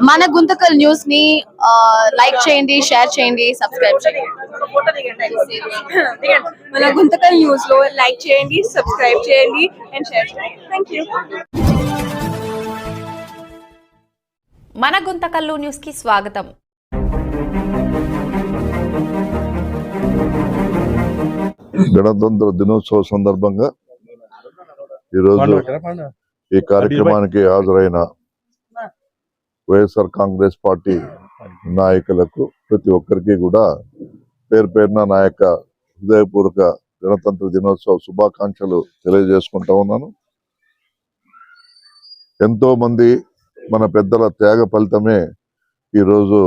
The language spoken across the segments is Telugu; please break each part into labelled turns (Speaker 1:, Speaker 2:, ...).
Speaker 1: మన గుంతకల్ న్యూస్ ని లైక్ చేయండి, షేర్ చేయండి, సబ్స్క్రైబ్ చేయండి.
Speaker 2: మన గుంతకల్ న్యూస్ లో లైక్ చేయండి, సబ్స్క్రైబ్ చేయండి అండ్ షేర్ చేయండి. థాంక్యూ.
Speaker 3: మన గుంతకల్లు న్యూస్ కి స్వాగతం.
Speaker 4: గణతంత్ర దినోత్సవ సందర్భంగా ఈరోజు ఈ కార్యక్రమానికి హాజరైన వైఎస్ఆర్ కాంగ్రెస్ పార్టీ నాయకులకు ప్రతి ఒక్కరికి కూడా పేరు పేరున నా యొక్క హృదయపూర్వక గణతంత్ర దినోత్సవ శుభాకాంక్షలు తెలియజేసుకుంటా ఉన్నాను. ఎంతో మంది మన పెద్దల త్యాగ ఫలితమే ఈరోజు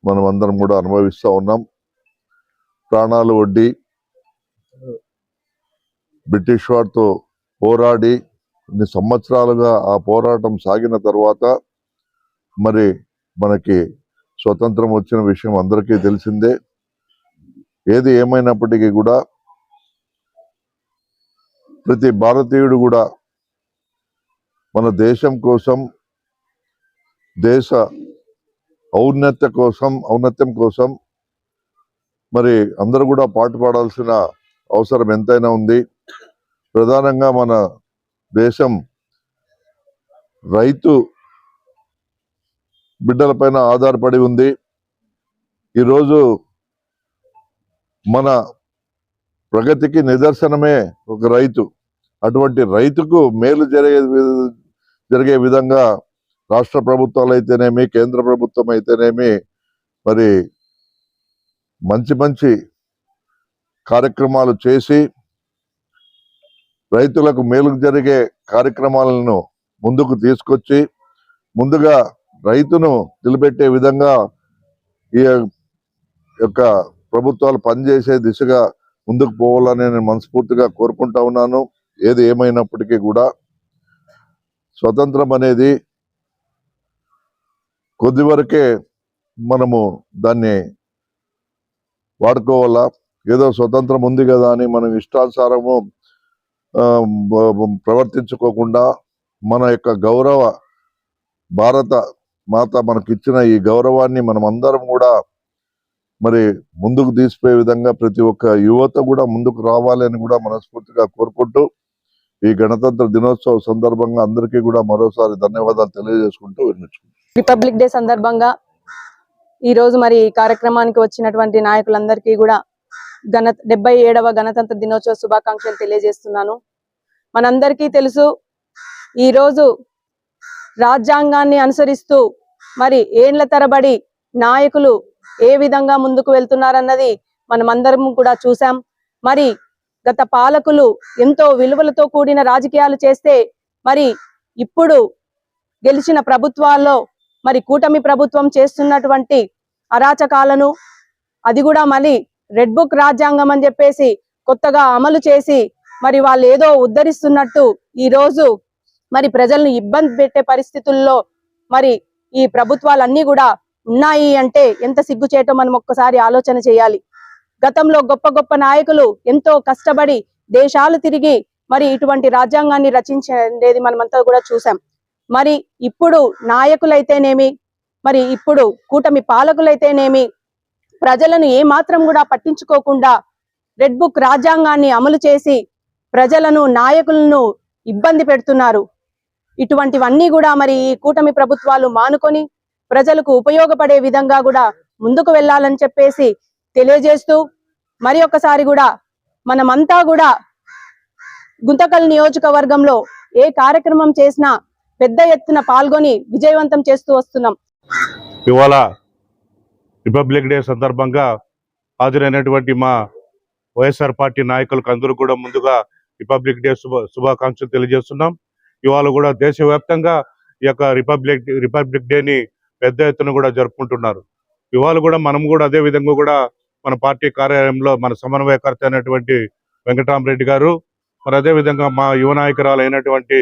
Speaker 4: మనం అందరం కూడా అనుభవిస్తూ ఉన్నాం. ప్రాణాలు ఒడ్డి బ్రిటిష్ వారితో పోరాడి కొన్ని సంవత్సరాలుగా ఆ పోరాటం సాగిన తర్వాత మరి మనకి స్వతంత్రం వచ్చిన విషయం అందరికీ తెలిసిందే. ఏది ఏమైనప్పటికీ కూడా ప్రతి భారతీయుడు కూడా మన దేశం కోసం, దేశ ఔన్నత్యం కోసం మరి అందరూ కూడా పాటుపడాల్సిన అవసరం ఎంతైనా ఉంది. ప్రధానంగా మన దేశం రైతు బిడ్డలపైన ఆధారపడి ఉంది. ఈరోజు మన ప్రగతికి నిదర్శనమే ఒక రైతు. అటువంటి రైతుకు మేలు జరిగే విధంగా రాష్ట్ర ప్రభుత్వాలు అయితేనేమి, కేంద్ర ప్రభుత్వం అయితేనేమి మరి మంచి కార్యక్రమాలు చేసి రైతులకు మేలు జరిగే కార్యక్రమాలను ముందుకు తీసుకొచ్చి ముందుగా రైతును నిలబెట్టే విధంగా ఈ యొక్క ప్రభుత్వాలు పనిచేసే దిశగా ముందుకు పోవాలని నేను మనస్ఫూర్తిగా కోరుకుంటా ఉన్నాను. ఏది ఏమైనప్పటికీ కూడా స్వతంత్రం అనేది కొద్ది వరకే మనము దాన్ని వాడుకోవాలా. ఏదో స్వతంత్రం ఉంది కదా అని మనం ఇష్టానుసారము ప్రవర్తించుకోకుండా మన యొక్క గౌరవ భారత మాత మనకిచ్చిన ఈ గౌరవాన్ని మనం అందరం కూడా మరి ముందుకు తీసుకుపోయే విధంగా ప్రతి ఒక్క యువత కూడా ముందుకు రావాలని కూడా మనస్ఫూర్తిగా కోరుకుంటూ ఈ గణతంత్ర దినోత్సవ సందర్భంగా అందరికీ కూడా మరోసారి ధన్యవాదాలు తెలియజేసుకుంటూ విరమించుకుంటాం.
Speaker 2: రిపబ్లిక్ డే సందర్భంగా ఈ రోజు మరి ఈ కార్యక్రమానికి వచ్చినటువంటి నాయకులందరికీ కూడా 77వ గణతంత్ర దినోత్సవ శుభాకాంక్షలు తెలియజేస్తున్నాను. మనందరికీ తెలుసు, ఈ రోజు రాజ్యాంగాన్ని అనుసరిస్తూ మరి ఏండ్ల తరబడి నాయకులు ఏ విధంగా ముందుకు వెళ్తున్నారన్నది మనమందరం కూడా చూసాం. మరి గత పాలకులు ఎంతో విలువలతో కూడిన రాజకీయాలు చేస్తే మరి ఇప్పుడు గెలిచిన ప్రభుత్వాల్లో మరి కూటమి ప్రభుత్వం చేస్తున్నటువంటి అరాచకాలను, అది కూడా మళ్ళీ రెడ్ బుక్ రాజ్యాంగం అని చెప్పేసి కొత్తగా అమలు చేసి మరి వాళ్ళు ఏదో ఉద్ధరిస్తున్నట్టు ఈ రోజు మరి ప్రజలను ఇబ్బంది పెట్టే పరిస్థితుల్లో మరి ఈ ప్రభుత్వాలన్నీ కూడా ఉన్నాయి అంటే ఎంత సిగ్గుచేటో మనం ఒక్కసారి ఆలోచన చేయాలి. గతంలో గొప్ప నాయకులు ఎంతో కష్టపడి దేశాలు తిరిగి మరి ఇటువంటి రాజ్యాంగాన్ని రచించేది మనమంతా కూడా చూసాం. మరి ఇప్పుడు నాయకులైతేనేమి, మరి ఇప్పుడు కూటమి పాలకులైతేనేమి ప్రజలను ఏ మాత్రం కూడా పట్టించుకోకుండా రెడ్ బుక్ రాజ్యాంగాన్ని అమలు చేసి ప్రజలను, నాయకులను ఇబ్బంది పెడుతున్నారు. ఇటువంటివన్నీ కూడా మరి ఈ కూటమి ప్రభుత్వాలు మానుకొని ప్రజలకు ఉపయోగపడే విధంగా కూడా ముందుకు వెళ్ళాలని చెప్పేసి తెలియజేస్తూ మరి ఒకసారి కూడా మనమంతా కూడా గుంతకల్ నియోజకవర్గంలో ఏ కార్యక్రమం చేసినా పెద్ద ఎత్తున పాల్గొని విజయవంతం చేస్తూ వస్తున్నాం.
Speaker 5: ఇవాళ రిపబ్లిక్ డే సందర్భంగా హాజరైనటువంటి మా వైఎస్ఆర్ పార్టీ నాయకులకు అందరూ కూడా ముందుగా రిపబ్లిక్ డే శుభాకాంక్షలు తెలియజేస్తున్నాం. ఇవాళ కూడా దేశవ్యాప్తంగా ఈ యొక్క రిపబ్లిక్ డేని పెద్ద ఎత్తున కూడా జరుపుకుంటున్నారు. ఇవాళ కూడా మనం కూడా అదే విధంగా కూడా మన పార్టీ కార్యాలయంలో మన సమన్వయకర్త అయినటువంటి వెంకటరామరెడ్డి గారు, మరి అదే విధంగా మా యువ నాయకురాలు అయినటువంటి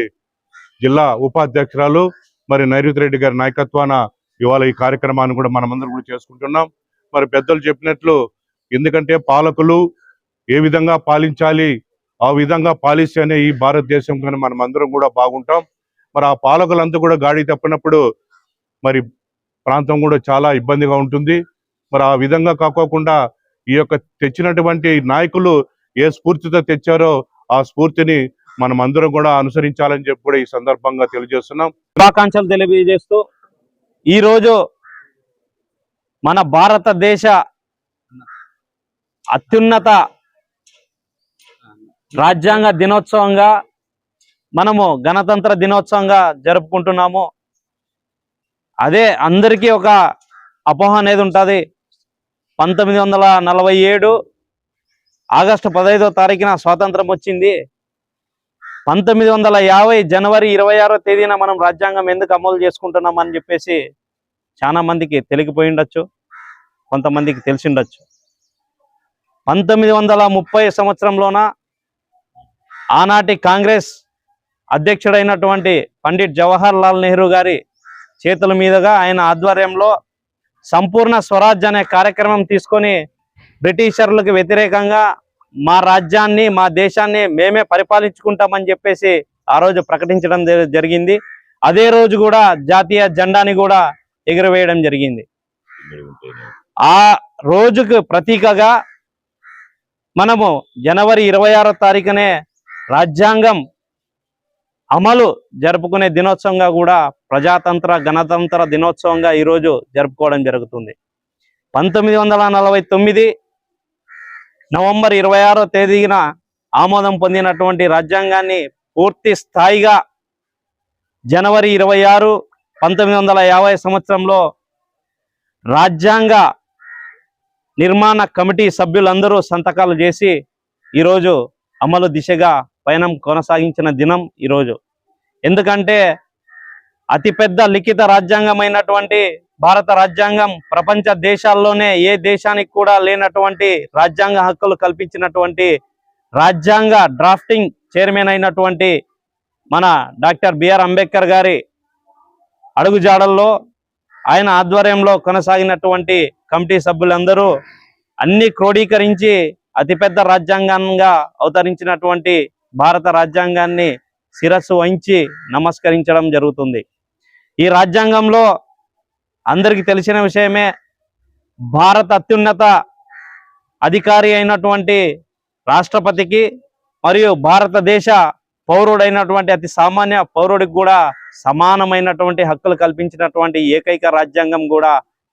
Speaker 5: జిల్లా ఉపాధ్యక్షురాలు మరి నైరుతి రెడ్డి గారి నాయకత్వాన ఇవాళ ఈ కార్యక్రమాన్ని కూడా మనమందరం కూడా చేసుకుంటున్నాం. మరి పెద్దలు చెప్పినట్లు ఎందుకంటే పాలకులు ఏ విధంగా పాలించాలి, ఆ విధంగా పాలిస్తేనే ఈ భారతదేశం కానీ మనం అందరం కూడా బాగుంటాం. మరి ఆ పాలకులంతా కూడా గాడి తప్పినప్పుడు మరి ప్రాంతం కూడా చాలా ఇబ్బందిగా ఉంటుంది. మరి ఆ విధంగా కాకోకుండా ఈ యొక్క తెచ్చినటువంటి నాయకులు ఏ స్ఫూర్తితో తెచ్చారో ఆ స్ఫూర్తిని మనం అందరం కూడా అనుసరించాలని చెప్పి కూడా ఈ సందర్భంగా తెలియజేస్తున్నాం.
Speaker 6: శుభాకాంక్షలు తెలియజేస్తూ ఈరోజు మన భారతదేశ అత్యున్నత రాజ్యాంగ దినోత్సవంగా మనము గణతంత్ర దినోత్సవంగా జరుపుకుంటున్నాము. అదే అందరికీ ఒక అపోహ అనేది ఉంటుంది. 1947 ఆగస్టు 15వ తారీఖున స్వాతంత్రం వచ్చింది. 1950 జనవరి 26వ తేదీన మనం రాజ్యాంగం ఎందుకు అమలు చేసుకుంటున్నాం అని చెప్పేసి చాలా మందికి తెలియకపోయి ఉండొచ్చు, కొంతమందికి తెలిసి ఉండొచ్చు. 1930 సంవత్సరంలోన ఆనాటి కాంగ్రెస్ అధ్యక్షుడైనటువంటి పండిట్ జవహర్ లాల్ నెహ్రూ గారి చేతుల మీదుగా ఆయన ఆధ్వర్యంలో సంపూర్ణ స్వరాజ్ అనే కార్యక్రమం తీసుకొని బ్రిటిషర్లకు వ్యతిరేకంగా మా రాజ్యాన్ని మా దేశాన్ని మేమే పరిపాలించుకుంటామని చెప్పేసి ఆ రోజు ప్రకటించడం జరిగింది. అదే రోజు కూడా జాతీయ జెండాని కూడా ఎగురవేయడం జరిగింది. ఆ రోజుకు ప్రతీకగా మనము జనవరి 26వ తారీఖునే రాజ్యాంగం అమలు జరుపుకునే దినోత్సవంగా కూడా ప్రజాతంత్ర గణతంత్ర దినోత్సవంగా ఈరోజు జరుపుకోవడం జరుగుతుంది. 1949 నవంబర్ 26వ తేదీన ఆమోదం పొందినటువంటి రాజ్యాంగాన్ని పూర్తి స్థాయిగా జనవరి 26, 1950 సంవత్సరంలో రాజ్యాంగ నిర్మాణ కమిటీ సభ్యులందరూ సంతకాలు చేసి ఈరోజు అమలు దిశగా పయనం కొనసాగించిన దినం ఈరోజు. ఎందుకంటే అతిపెద్ద లిఖిత రాజ్యాంగమైనటువంటి భారత రాజ్యాంగం ప్రపంచ దేశాల్లోనే ఏ దేశానికి కూడా లేనటువంటి రాజ్యాంగ హక్కులు కల్పించినటువంటి రాజ్యాంగ డ్రాఫ్టింగ్ చైర్మన్ అయినటువంటి మన డాక్టర్ బిఆర్ అంబేద్కర్ గారి అడుగుజాడల్లో ఆయన ఆధ్వర్యంలో కొనసాగినటువంటి కమిటీ సభ్యులందరూ అన్ని క్రోడీకరించి అతిపెద్ద రాజ్యాంగంగా అవతరించినటువంటి భారత రాజ్యాంగాన్ని శిరస్సు వంచి నమస్కరించడం జరుగుతుంది. ఈ రాజ్యాంగంలో అందరికీ తెలిసిన విషయమే, భారత అత్యున్నత అధికారి అయినటువంటి రాష్ట్రపతికి మరియు భారతదేశ పౌరుడైనటువంటి అతి సామాన్య పౌరుడికి కూడా సమానమైనటువంటి హక్కులు కల్పించినటువంటి ఏకైక రాజ్యాంగం కూడా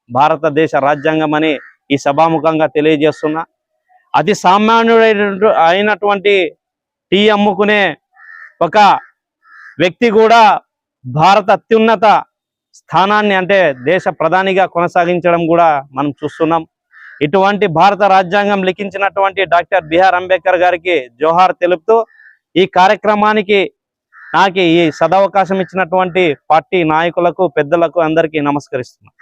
Speaker 6: భారతదేశ రాజ్యాంగం అని ఈ సభాముఖంగా తెలియజేస్తున్నా. అతి సామాన్యుడైనటువంటి టీ అమ్ముకునే ఒక వ్యక్తి కూడా భారత అత్యున్నత స్థానాన్ని అంటే దేశ ప్రధానిగా కొనసాగించడం కూడా మనం చూస్తున్నాం. ఇటువంటి భారత రాజ్యాంగం లిఖించినటువంటి డాక్టర్ బిఆర్ అంబేద్కర్ గారికి జోహార్ తెలుపుతూ ఈ కార్యక్రమానికి నాకు ఈ సదవకాశం ఇచ్చినటువంటి పార్టీ నాయకులకు, పెద్దలకు అందరికీ నమస్కరిస్తున్నాను.